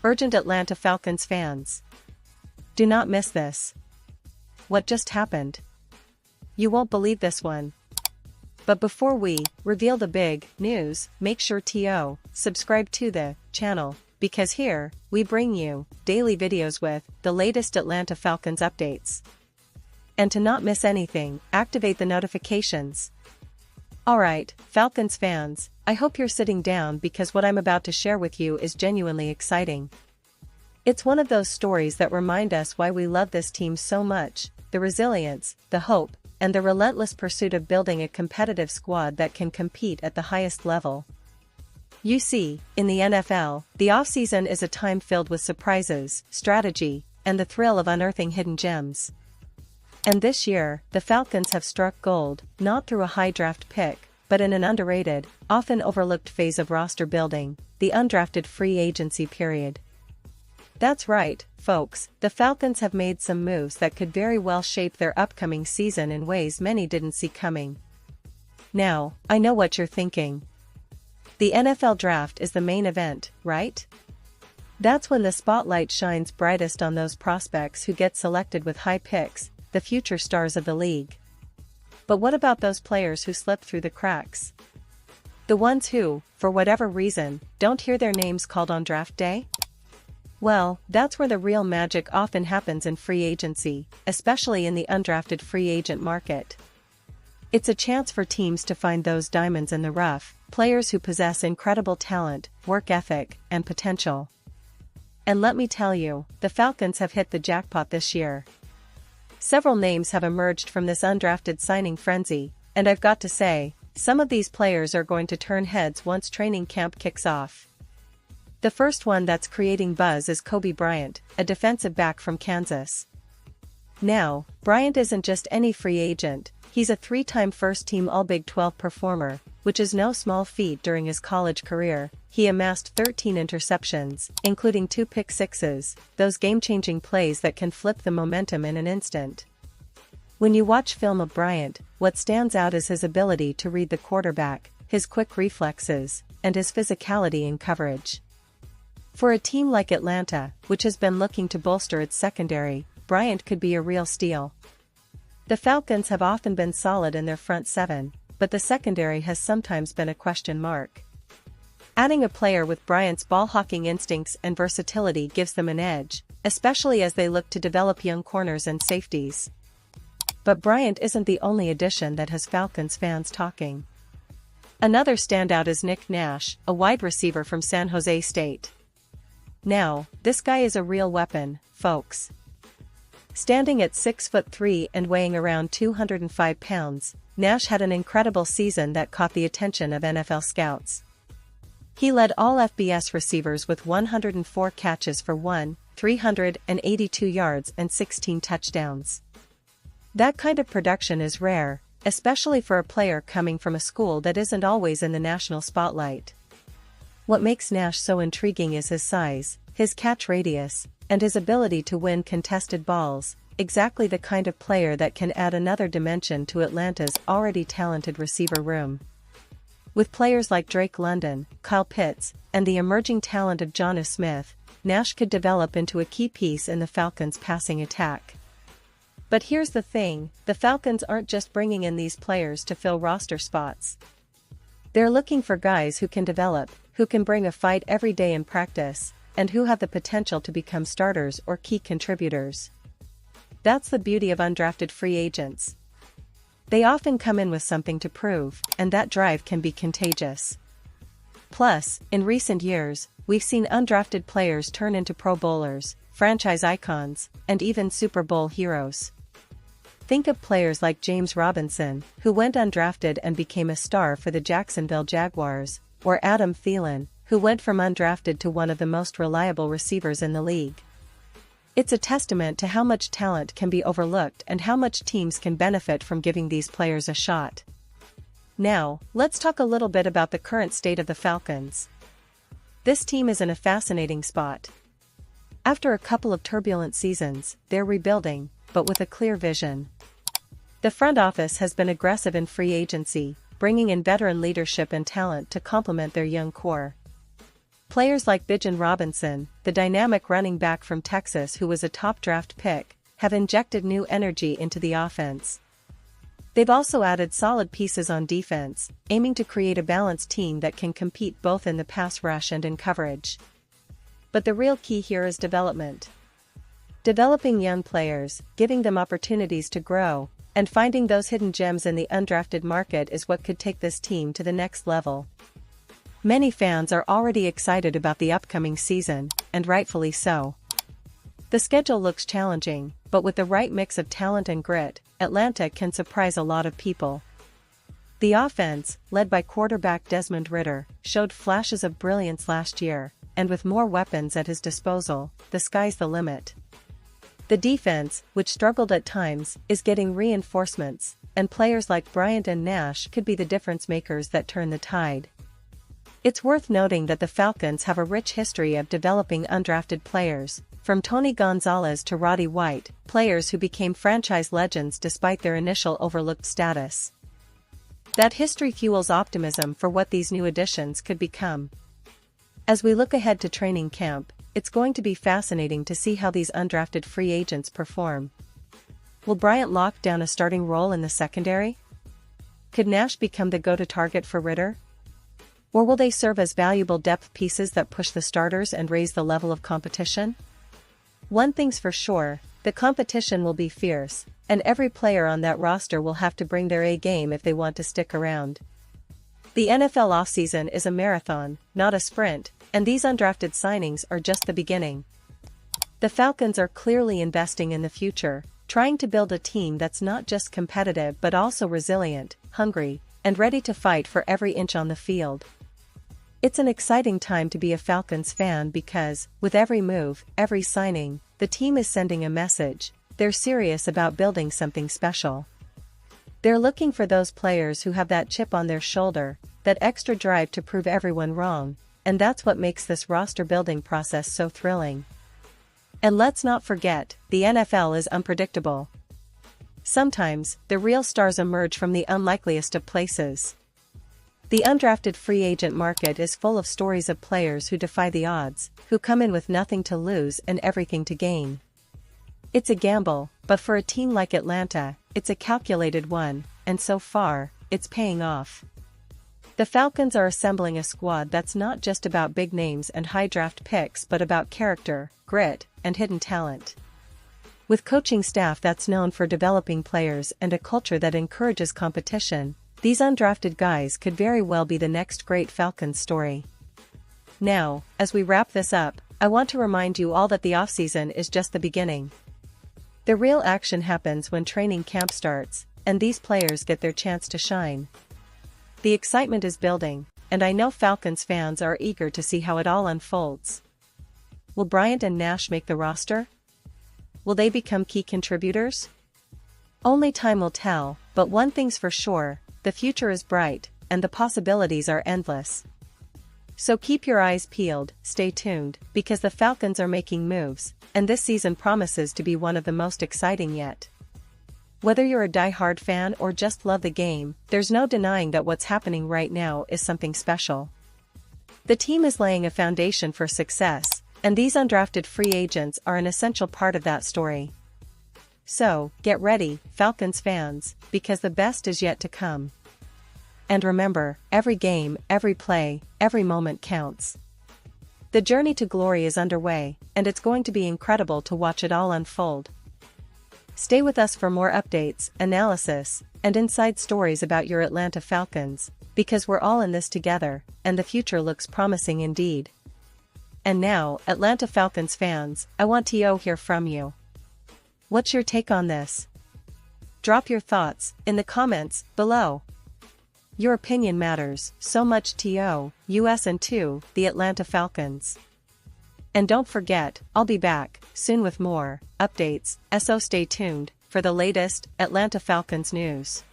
Urgent Atlanta Falcons fans. Do not miss this. What just happened? You won't believe this one. But before we reveal the big news, make sure to subscribe to the channel, because here we bring you daily videos with the latest Atlanta Falcons updates. And to not miss anything, activate the notifications. Alright, Falcons fans, I hope you're sitting down because what I'm about to share with you is genuinely exciting. It's one of those stories that remind us why we love this team so much, the resilience, the hope, and the relentless pursuit of building a competitive squad that can compete at the highest level. You see, in the NFL, the offseason is a time filled with surprises, strategy, and the thrill of unearthing hidden gems. And this year, the Falcons have struck gold, not through a high draft pick, but in an underrated, often overlooked phase of roster building, the undrafted free agency period. That's right, folks, the Falcons have made some moves that could very well shape their upcoming season in ways many didn't see coming. Now, I know what you're thinking. The NFL draft is the main event, right? That's when the spotlight shines brightest on those prospects who get selected with high picks, the future stars of the league. But what about those players who slip through the cracks? The ones who, for whatever reason, don't hear their names called on draft day? Well, that's where the real magic often happens in free agency, especially in the undrafted free agent market. It's a chance for teams to find those diamonds in the rough, players who possess incredible talent, work ethic, and potential. And let me tell you, the Falcons have hit the jackpot this year. Several names have emerged from this undrafted signing frenzy, and I've got to say, some of these players are going to turn heads once training camp kicks off. The first one that's creating buzz is Kobe Bryant, a defensive back from Kansas. Now, Bryant isn't just any free agent, he's a three-time first-team All-Big 12 performer, which is no small feat during his college career. He amassed 13 interceptions, including 2 pick sixes, those game-changing plays that can flip the momentum in an instant. When you watch film of Bryant, what stands out is his ability to read the quarterback, his quick reflexes, and his physicality in coverage. For a team like Atlanta, which has been looking to bolster its secondary, Bryant could be a real steal. The Falcons have often been solid in their front seven, but the secondary has sometimes been a question mark. Adding a player with Bryant's ball-hawking instincts and versatility gives them an edge, especially as they look to develop young corners and safeties. But Bryant isn't the only addition that has Falcons fans talking. Another standout is Nick Nash, a wide receiver from San Jose State. Now, this guy is a real weapon, folks. Standing at 6'3" and weighing around 205 pounds, Nash had an incredible season that caught the attention of NFL scouts. He led all FBS receivers with 104 catches for 382 yards and 16 touchdowns. That kind of production is rare, especially for a player coming from a school that isn't always in the national spotlight. What makes Nash so intriguing is his size, his catch radius, and his ability to win contested balls, exactly the kind of player that can add another dimension to Atlanta's already talented receiver room. With players like Drake London, Kyle Pitts, and the emerging talent of Jonnu Smith, Nash could develop into a key piece in the Falcons' passing attack. But here's the thing, the Falcons aren't just bringing in these players to fill roster spots. They're looking for guys who can develop, who can bring a fight every day in practice, and who have the potential to become starters or key contributors. That's the beauty of undrafted free agents. They often come in with something to prove, and that drive can be contagious. Plus, in recent years, we've seen undrafted players turn into Pro Bowlers, franchise icons, and even Super Bowl heroes. Think of players like James Robinson, who went undrafted and became a star for the Jacksonville Jaguars, or Adam Thielen, who went from undrafted to one of the most reliable receivers in the league. It's a testament to how much talent can be overlooked and how much teams can benefit from giving these players a shot. Now, let's talk a little bit about the current state of the Falcons. This team is in a fascinating spot. After a couple of turbulent seasons, they're rebuilding, but with a clear vision. The front office has been aggressive in free agency, bringing in veteran leadership and talent to complement their young core. Players like Bijan Robinson, the dynamic running back from Texas who was a top draft pick, have injected new energy into the offense. They've also added solid pieces on defense, aiming to create a balanced team that can compete both in the pass rush and in coverage. But the real key here is development. Developing young players, giving them opportunities to grow, and finding those hidden gems in the undrafted market is what could take this team to the next level. Many fans are already excited about the upcoming season, and rightfully so. The schedule looks challenging, but with the right mix of talent and grit, Atlanta can surprise a lot of people. The offense, led by quarterback Desmond Ridder, showed flashes of brilliance last year, and with more weapons at his disposal, the sky's the limit. The defense, which struggled at times, is getting reinforcements, and players like Bryant and Nash could be the difference makers that turn the tide. It's worth noting that the Falcons have a rich history of developing undrafted players, from Tony Gonzalez to Roddy White, players who became franchise legends despite their initial overlooked status. That history fuels optimism for what these new additions could become. As we look ahead to training camp, it's going to be fascinating to see how these undrafted free agents perform. Will Bryant lock down a starting role in the secondary? Could Nash become the go-to target for Ridder? Or will they serve as valuable depth pieces that push the starters and raise the level of competition? One thing's for sure, the competition will be fierce, and every player on that roster will have to bring their A game if they want to stick around. The NFL offseason is a marathon, not a sprint, and these undrafted signings are just the beginning. The Falcons are clearly investing in the future, trying to build a team that's not just competitive but also resilient, hungry, and ready to fight for every inch on the field. It's an exciting time to be a Falcons fan because, with every move, every signing, the team is sending a message. They're serious about building something special. They're looking for those players who have that chip on their shoulder, that extra drive to prove everyone wrong, and that's what makes this roster-building process so thrilling. And let's not forget, the NFL is unpredictable. Sometimes, the real stars emerge from the unlikeliest of places. The undrafted free agent market is full of stories of players who defy the odds, who come in with nothing to lose and everything to gain. It's a gamble, but for a team like Atlanta, it's a calculated one, and so far, it's paying off. The Falcons are assembling a squad that's not just about big names and high draft picks but about character, grit, and hidden talent. With coaching staff that's known for developing players and a culture that encourages competition, these undrafted guys could very well be the next great Falcons story. Now, as we wrap this up, I want to remind you all that the offseason is just the beginning. The real action happens when training camp starts, and these players get their chance to shine. The excitement is building, and I know Falcons fans are eager to see how it all unfolds. Will Bryant and Nash make the roster? Will they become key contributors? Only time will tell, but one thing's for sure, the future is bright, and the possibilities are endless. So keep your eyes peeled, stay tuned, because the Falcons are making moves, and this season promises to be one of the most exciting yet. Whether you're a die-hard fan or just love the game, there's no denying that what's happening right now is something special. The team is laying a foundation for success, and these undrafted free agents are an essential part of that story. So, get ready, Falcons fans, because the best is yet to come. And remember, every game, every play, every moment counts. The journey to glory is underway, and it's going to be incredible to watch it all unfold. Stay with us for more updates, analysis, and inside stories about your Atlanta Falcons, because we're all in this together, and the future looks promising indeed. And now, Atlanta Falcons fans, I want to hear from you. What's your take on this? Drop your thoughts in the comments below. Your opinion matters so much to us and to the Atlanta Falcons. And don't forget, I'll be back soon with more updates, so stay tuned for the latest Atlanta Falcons news.